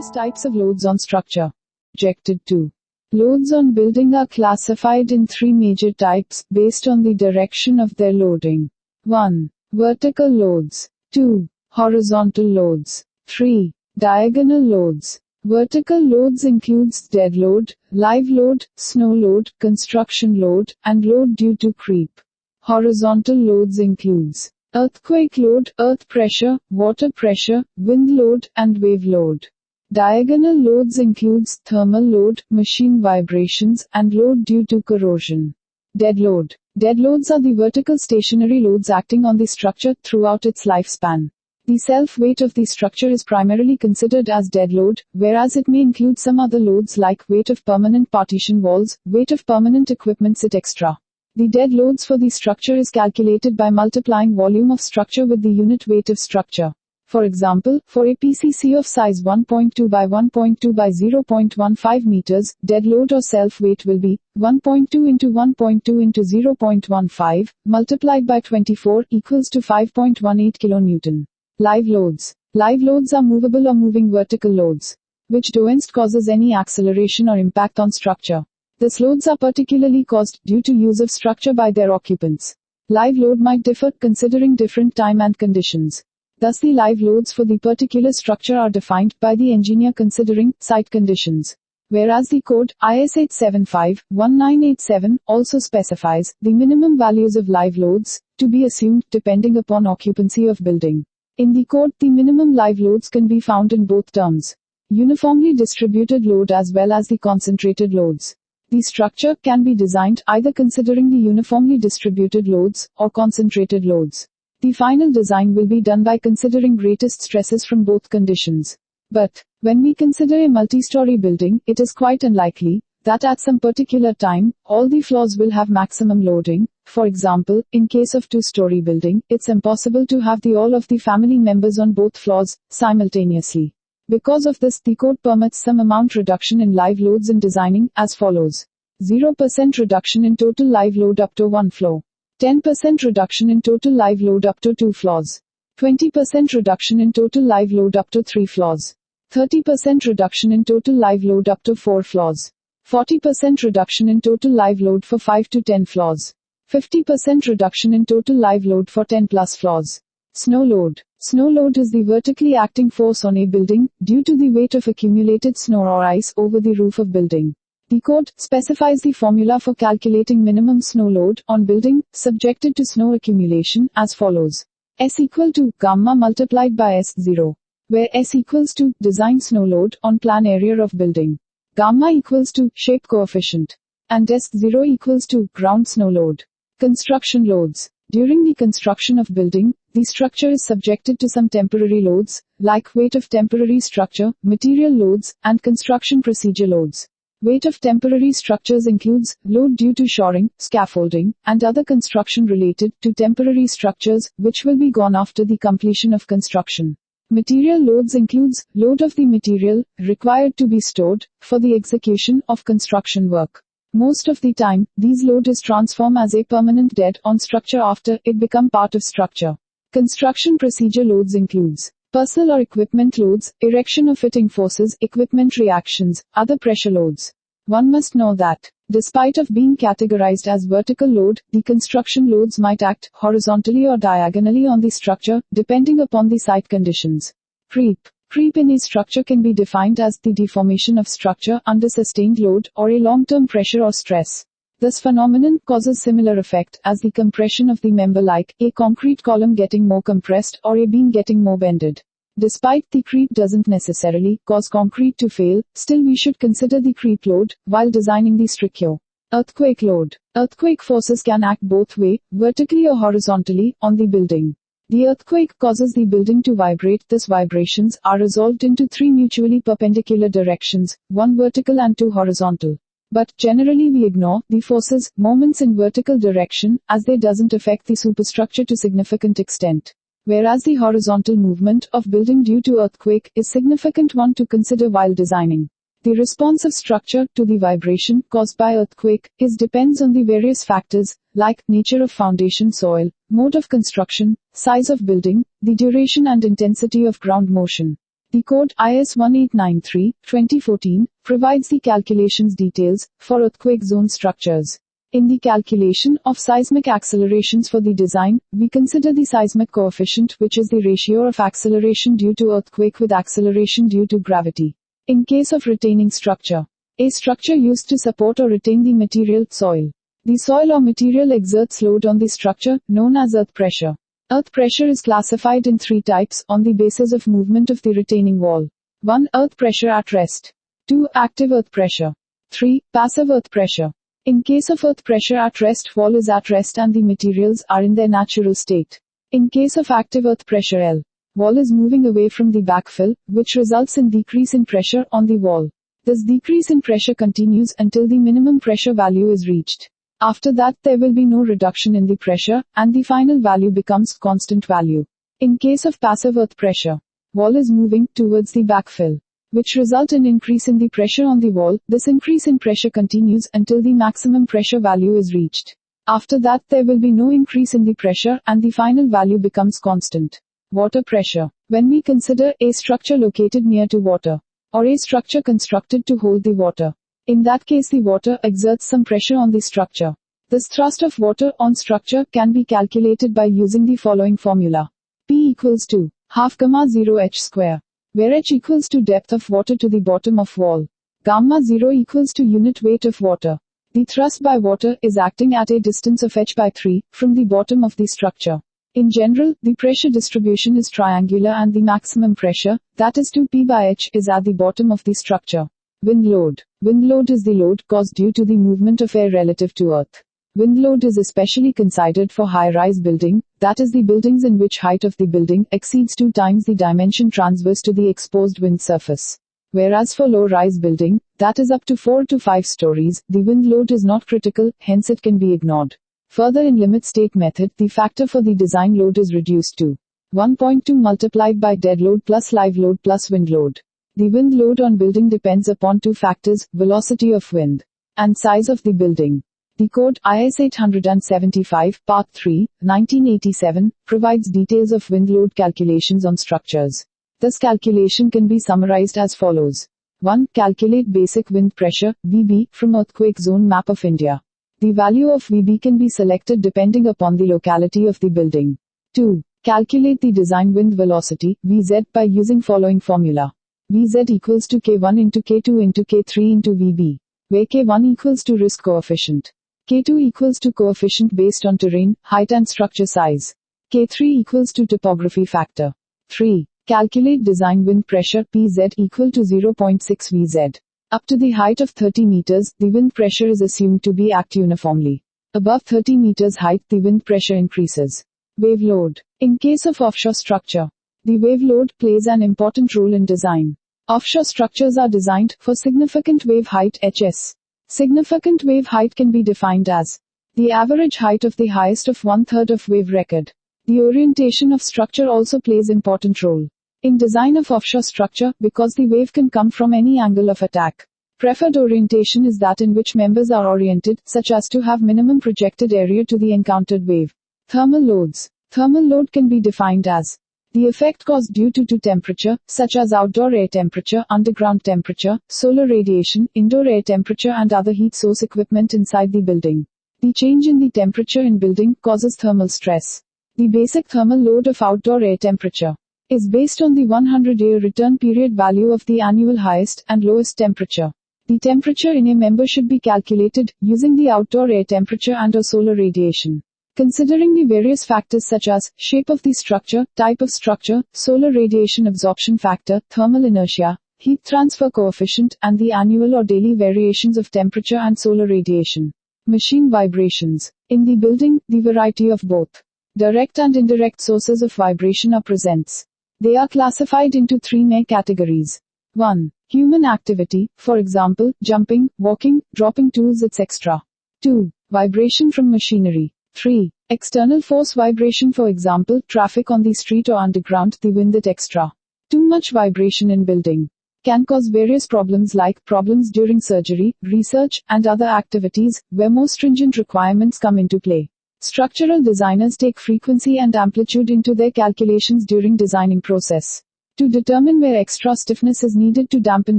Various types of loads on structure. Objected to. Loads on building are classified in three major types, based on the direction of their loading. 1. Vertical loads. 2. Horizontal loads. 3. Diagonal loads. Vertical loads includes dead load, live load, snow load, construction load, and load due to creep. Horizontal loads includes earthquake load, earth pressure, water pressure, wind load, and wave load. Diagonal loads includes thermal load, machine vibrations, and load due to corrosion. Dead load. Dead loads are the vertical stationary loads acting on the structure throughout its lifespan. The self-weight of the structure is primarily considered as dead load, whereas it may include some other loads like weight of permanent partition walls, weight of permanent equipment etc. The dead loads for the structure is calculated by multiplying volume of structure with the unit weight of structure. For example, for a PCC of size 1.2 by 1.2 by 0.15 meters, dead load or self-weight will be 1.2 into 1.2 into 0.15, multiplied by 24 equals to 5.18 kilonewton. Live loads. Live loads are movable or moving vertical loads, which don't causes any acceleration or impact on structure. These loads are particularly caused due to use of structure by their occupants. Live load might differ considering different time and conditions. Thus the live loads for the particular structure are defined by the engineer considering site conditions. Whereas the code, IS 875-1987, also specifies the minimum values of live loads to be assumed depending upon occupancy of building. In the code, the minimum live loads can be found in both terms. Uniformly distributed load as well as the concentrated loads. The structure can be designed either considering the uniformly distributed loads or concentrated loads. The final design will be done by considering greatest stresses from both conditions. But, when we consider a multi-story building, it is quite unlikely that at some particular time, all the floors will have maximum loading. For example, in case of two-story building, it's impossible to have all of the family members on both floors simultaneously. Because of this, the code permits some amount reduction in live loads in designing as follows. 0% reduction in total live load up to one floor. 10% reduction in total live load up to 2 floors. 20% reduction in total live load up to 3 floors. 30% reduction in total live load up to 4 floors. 40% reduction in total live load for 5 to 10 floors. 50% reduction in total live load for 10 plus floors. Snow load. Snow load is the vertically acting force on a building, due to the weight of accumulated snow or ice over the roof of building. The code specifies the formula for calculating minimum snow load on building, subjected to snow accumulation, as follows. S equal to gamma multiplied by S0, where S equals to design snow load on plan area of building. Gamma equals to shape coefficient, and S0 equals to ground snow load. Construction loads. During the construction of building, the structure is subjected to some temporary loads, like weight of temporary structure, material loads, and construction procedure loads. Weight of temporary structures includes load due to shoring, scaffolding, and other construction related to temporary structures, which will be gone after the completion of construction. Material loads includes load of the material required to be stored for the execution of construction work. Most of the time, these load is transformed as a permanent dead on structure after it become part of structure. Construction procedure loads includes personnel or equipment loads, erection or fitting forces, equipment reactions, other pressure loads. One must know that, despite of being categorized as vertical load, the construction loads might act horizontally or diagonally on the structure, depending upon the site conditions. Creep. Creep in a structure can be defined as the deformation of structure under sustained load or a long-term pressure or stress. This phenomenon causes similar effect as the compression of the member, like a concrete column getting more compressed or a beam getting more bended. Despite the creep doesn't necessarily cause concrete to fail, still we should consider the creep load while designing the structure. Earthquake load. Earthquake forces can act both way, vertically or horizontally, on the building. The earthquake causes the building to vibrate. These vibrations are resolved into 3 mutually perpendicular directions, 1 vertical and 2 horizontal. But, generally we ignore the forces, moments in vertical direction, as they doesn't affect the superstructure to significant extent. Whereas the horizontal movement of building due to earthquake is significant one to consider while designing. The response of structure to the vibration caused by earthquake depends on the various factors, like nature of foundation soil, mode of construction, size of building, the duration and intensity of ground motion. The code IS 1893/2014 provides the calculations details for earthquake zone structures. In the calculation of seismic accelerations for the design, we consider the seismic coefficient, which is the ratio of acceleration due to earthquake with acceleration due to gravity. In case of retaining structure, a structure used to support or retain the material, soil. The soil or material exerts load on the structure, known as earth pressure. Earth pressure is classified in three types, on the basis of movement of the retaining wall. 1. Earth pressure at rest. 2. Active earth pressure. 3. Passive earth pressure. In case of earth pressure at rest, wall is at rest and the materials are in their natural state. In case of active earth pressure L, wall is moving away from the backfill, which results in decrease in pressure on the wall. This decrease in pressure continues until the minimum pressure value is reached. After that, there will be no reduction in the pressure, and the final value becomes constant value. In case of passive earth pressure, wall is moving towards the backfill, which result in increase in the pressure on the wall. This increase in pressure continues until the maximum pressure value is reached. After that, there will be no increase in the pressure, and the final value becomes constant. Water pressure. When we consider a structure located near to water, or a structure constructed to hold the water, in that case the water exerts some pressure on the structure. This thrust of water on structure can be calculated by using the following formula. P equals to half gamma 0 h square, where h equals to depth of water to the bottom of wall. Gamma 0 equals to unit weight of water. The thrust by water is acting at a distance of h by 3 from the bottom of the structure. In general, the pressure distribution is triangular and the maximum pressure, that is 2p by h, is at the bottom of the structure. Wind load. Wind load is the load caused due to the movement of air relative to earth. Wind load is especially considered for high-rise building, that is the buildings in which height of the building exceeds 2 times the dimension transverse to the exposed wind surface. Whereas for low-rise building, that is up to 4 to 5 stories, the wind load is not critical, hence it can be ignored. Further, in limit state method, the factor for the design load is reduced to 1.2 multiplied by dead load plus live load plus wind load. The wind load on building depends upon two factors, velocity of wind and size of the building. The code IS 875, Part 3, 1987, provides details of wind load calculations on structures. This calculation can be summarized as follows. 1. Calculate basic wind pressure, VB, from earthquake zone map of India. The value of VB can be selected depending upon the locality of the building. 2. Calculate the design wind velocity, VZ, by using following formula. Vz equals to K1 into K2 into K3 into VB, where K1 equals to risk coefficient. K2 equals to coefficient based on terrain, height and structure size. K3 equals to topography factor. 3. Calculate design wind pressure, Pz equal to 0.6 Vz. Up to the height of 30 meters, the wind pressure is assumed to be act uniformly. Above 30 meters height, the wind pressure increases. Wave load. In case of offshore structure, the wave load plays an important role in design. Offshore structures are designed for significant wave height HS. Significant wave height can be defined as the average height of the highest of 1/3 of wave record. The orientation of structure also plays important role in design of offshore structure because the wave can come from any angle of attack. Preferred orientation is that in which members are oriented, such as to have minimum projected area to the encountered wave. Thermal loads. Thermal load can be defined as the effect caused due to temperature, such as outdoor air temperature, underground temperature, solar radiation, indoor air temperature and other heat source equipment inside the building. The change in the temperature in building causes thermal stress. The basic thermal load of outdoor air temperature is based on the 100-year return period value of the annual highest and lowest temperature. The temperature in a member should be calculated using the outdoor air temperature and/or solar radiation. Considering the various factors such as shape of the structure, type of structure, solar radiation absorption factor, thermal inertia, heat transfer coefficient, and the annual or daily variations of temperature and solar radiation. Machine vibrations. In the building, the variety of both direct and indirect sources of vibration are present. They are classified into three main categories. 1. Human activity, for example, jumping, walking, dropping tools, etc. 2. Vibration from machinery. 3. External force vibration, for example, traffic on the street or underground, the wind, etc. Too much vibration in building can cause various problems like problems during surgery, research, and other activities, where more stringent requirements come into play. Structural designers take frequency and amplitude into their calculations during designing process. to determine where extra stiffness is needed to dampen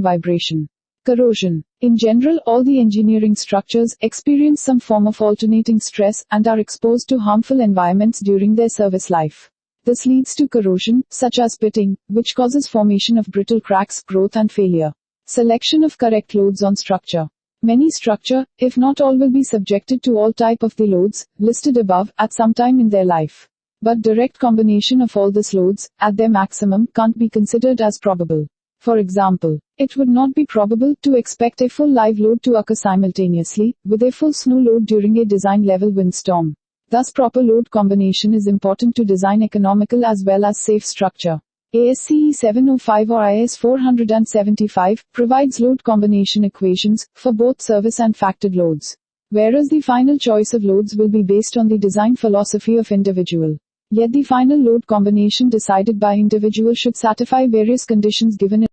vibration. Corrosion. In general, all the engineering structures experience some form of alternating stress and are exposed to harmful environments during their service life. This leads to corrosion, such as pitting, which causes formation of brittle cracks, growth and failure. Selection of correct loads on structure. Many structure, if not all, will be subjected to all type of the loads listed above at some time in their life. But direct combination of all these loads, at their maximum, can't be considered as probable. For example, it would not be probable to expect a full live load to occur simultaneously with a full snow load during a design-level windstorm. Thus, proper load combination is important to design economical as well as safe structure. ASCE 705 or IS 475 provides load combination equations for both service and factored loads, whereas the final choice of loads will be based on the design philosophy of individual. Yet the final load combination decided by individual should satisfy various conditions given in